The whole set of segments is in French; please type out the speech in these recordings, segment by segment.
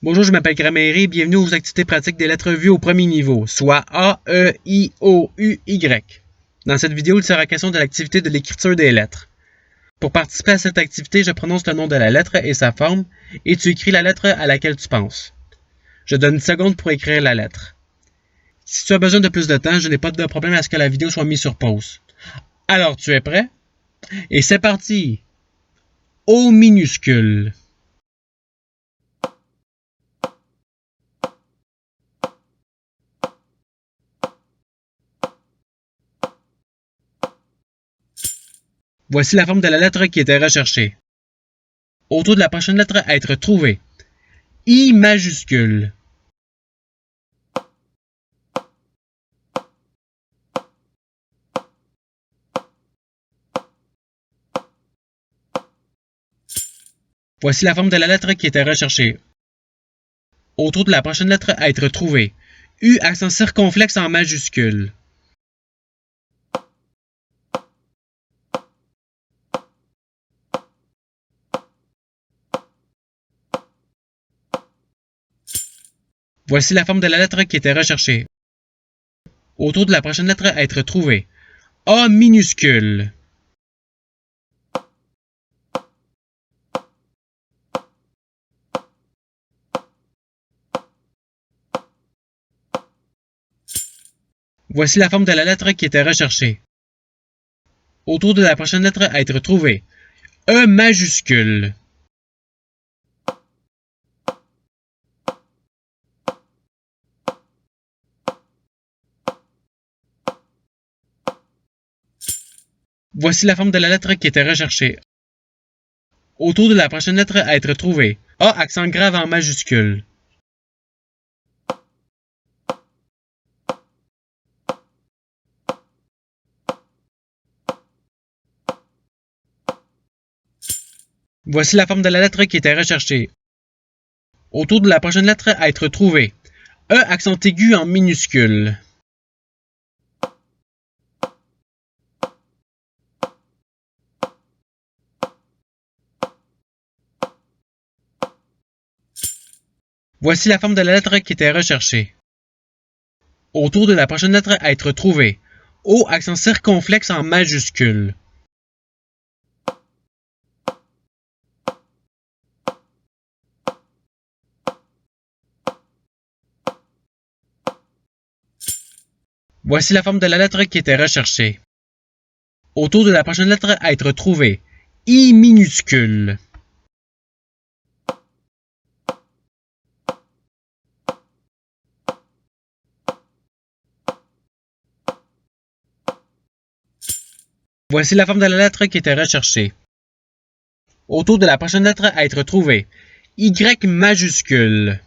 Bonjour, je m'appelle Grammaire, bienvenue aux activités pratiques des lettres vues au premier niveau, soit A, E, I, O, U, Y. Dans cette vidéo, il sera question de l'activité de l'écriture des lettres. Pour participer à cette activité, je prononce le nom de la lettre et sa forme, et tu écris la lettre à laquelle tu penses. Je donne 10 secondes pour écrire la lettre. Si tu as besoin de plus de temps, je n'ai pas de problème à ce que la vidéo soit mise sur pause. Alors, tu es prêt? Et c'est parti! O minuscule. Voici la forme de la lettre qui était recherchée. Autour de la prochaine lettre à être trouvée. I majuscule. Voici la forme de la lettre qui était recherchée. Autour de la prochaine lettre à être trouvée. U accent circonflexe en majuscule. Voici la forme de la lettre qui était recherchée. Autour de la prochaine lettre à être trouvée. A minuscule. Voici la forme de la lettre qui était recherchée. Autour de la prochaine lettre à être trouvée. E majuscule. Voici la forme de la lettre qui était recherchée. Autour de la prochaine lettre à être trouvée. A accent grave en majuscule. Voici la forme de la lettre qui était recherchée. Autour de la prochaine lettre à être trouvée. E accent aigu en minuscule. Voici la forme de la lettre qui était recherchée. Autour de la prochaine lettre à être trouvée. O accent circonflexe en majuscule. Voici la forme de la lettre qui était recherchée. Autour de la prochaine lettre à être trouvée. I minuscule. Voici la forme de la lettre qui était recherchée. Autour de la prochaine lettre à être trouvée. Y majuscule.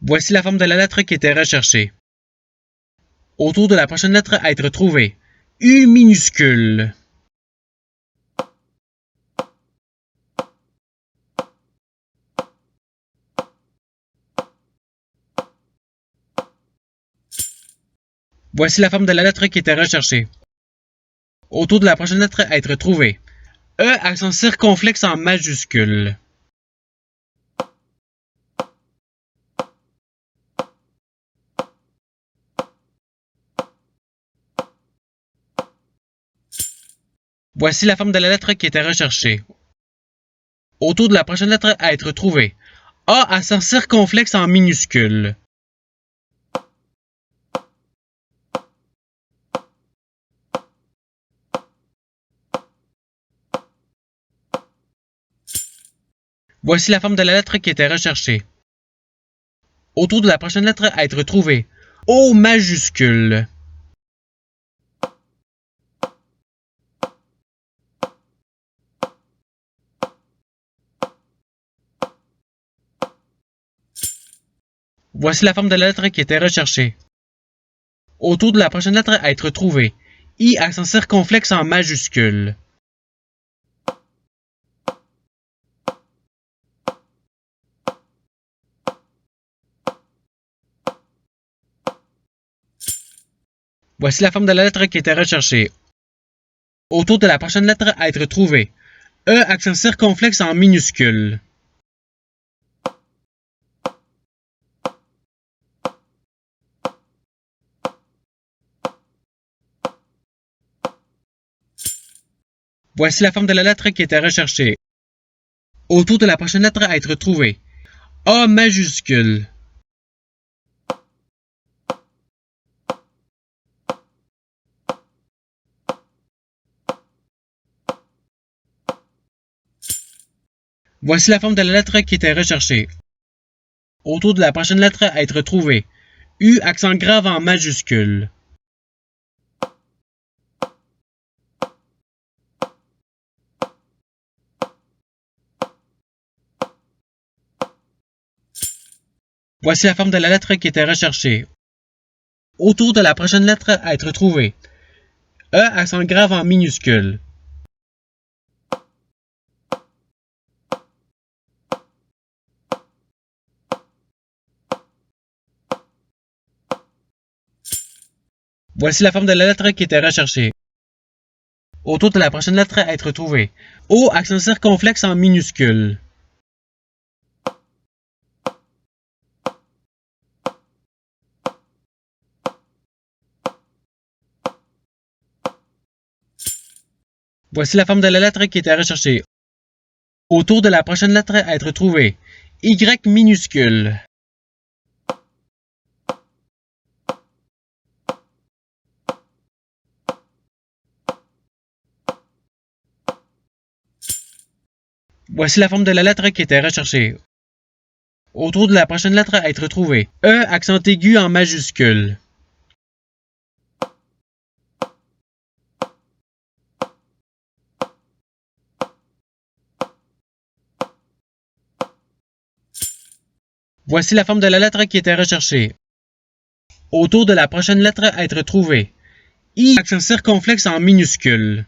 Voici la forme de la lettre qui était recherchée. Autour de la prochaine lettre à être trouvée. U minuscule. Voici la forme de la lettre qui était recherchée. Autour de la prochaine lettre à être trouvée. E accent circonflexe en majuscule. Voici la forme de la lettre qui était recherchée. Autour de la prochaine lettre à être trouvée. A accent circonflexe en minuscule. Voici la forme de la lettre qui était recherchée. Autour de la prochaine lettre à être trouvée. O majuscule. Voici la forme de la lettre qui était recherchée. Autour de la prochaine lettre à être trouvée. I accent circonflexe en majuscule. Voici la forme de la lettre qui était recherchée. Autour de la prochaine lettre à être trouvée. E accent circonflexe en minuscule. Voici la forme de la lettre qui était recherchée. Autour de la prochaine lettre à être trouvée. A majuscule. Voici la forme de la lettre qui était recherchée. Autour de la prochaine lettre à être trouvée. U accent grave en majuscule. Voici la forme de la lettre qui était recherchée. Autour de la prochaine lettre à être trouvée. E accent grave en minuscule. Voici la forme de la lettre qui était recherchée. Autour de la prochaine lettre à être trouvée. O accent circonflexe en minuscule. Voici la forme de la lettre qui était recherchée. Autour de la prochaine lettre à être trouvée. Y minuscule. Voici la forme de la lettre qui était recherchée. Autour de la prochaine lettre à être trouvée. E accent aigu en majuscule. Voici la forme de la lettre qui était recherchée. Autour de la prochaine lettre à être trouvée. I accent circonflexe en minuscule.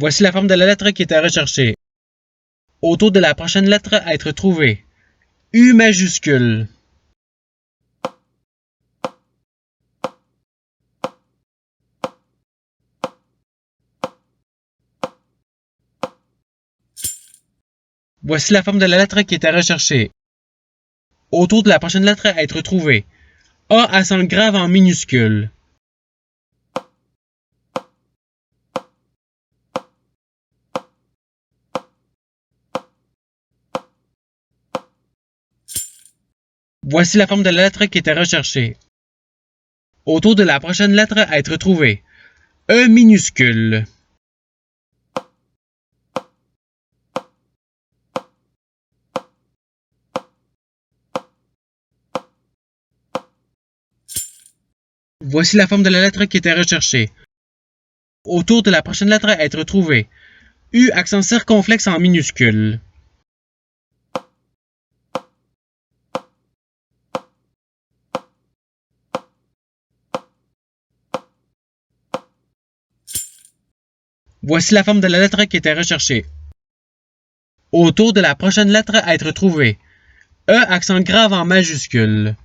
Voici la forme de la lettre qui était recherchée. Autour de la prochaine lettre à être trouvée. U majuscule. Voici la forme de la lettre qui était recherchée. Autour de la prochaine lettre à être trouvée. A accent grave en minuscule. Voici la forme de la lettre qui était recherchée. Autour de la prochaine lettre à être trouvée. E minuscule. Voici la forme de la lettre qui était recherchée. Autour de la prochaine lettre à être trouvée. U accent circonflexe en minuscule. Voici la forme de la lettre qui était recherchée. Autour de la prochaine lettre à être trouvée. E accent grave en majuscule.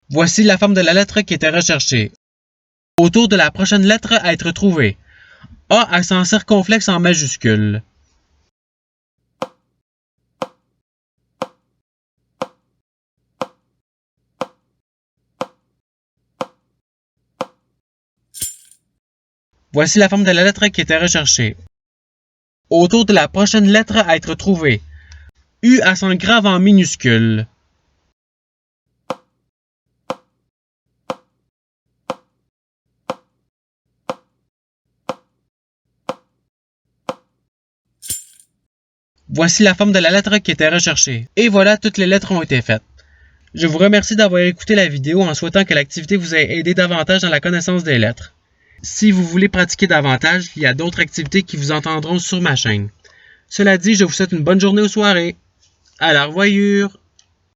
Voici la forme de la lettre qui était recherchée. Autour de la prochaine lettre à être trouvée. A accent circonflexe en majuscule. Voici la forme de la lettre qui était recherchée. Autour de la prochaine lettre à être trouvée. U accent grave en minuscule. Voici la forme de la lettre qui était recherchée. Et voilà, toutes les lettres ont été faites. Je vous remercie d'avoir écouté la vidéo en souhaitant que l'activité vous ait aidé davantage dans la connaissance des lettres. Si vous voulez pratiquer davantage, il y a d'autres activités qui vous entendront sur ma chaîne. Cela dit, je vous souhaite une bonne journée ou soirée. À la revoyure!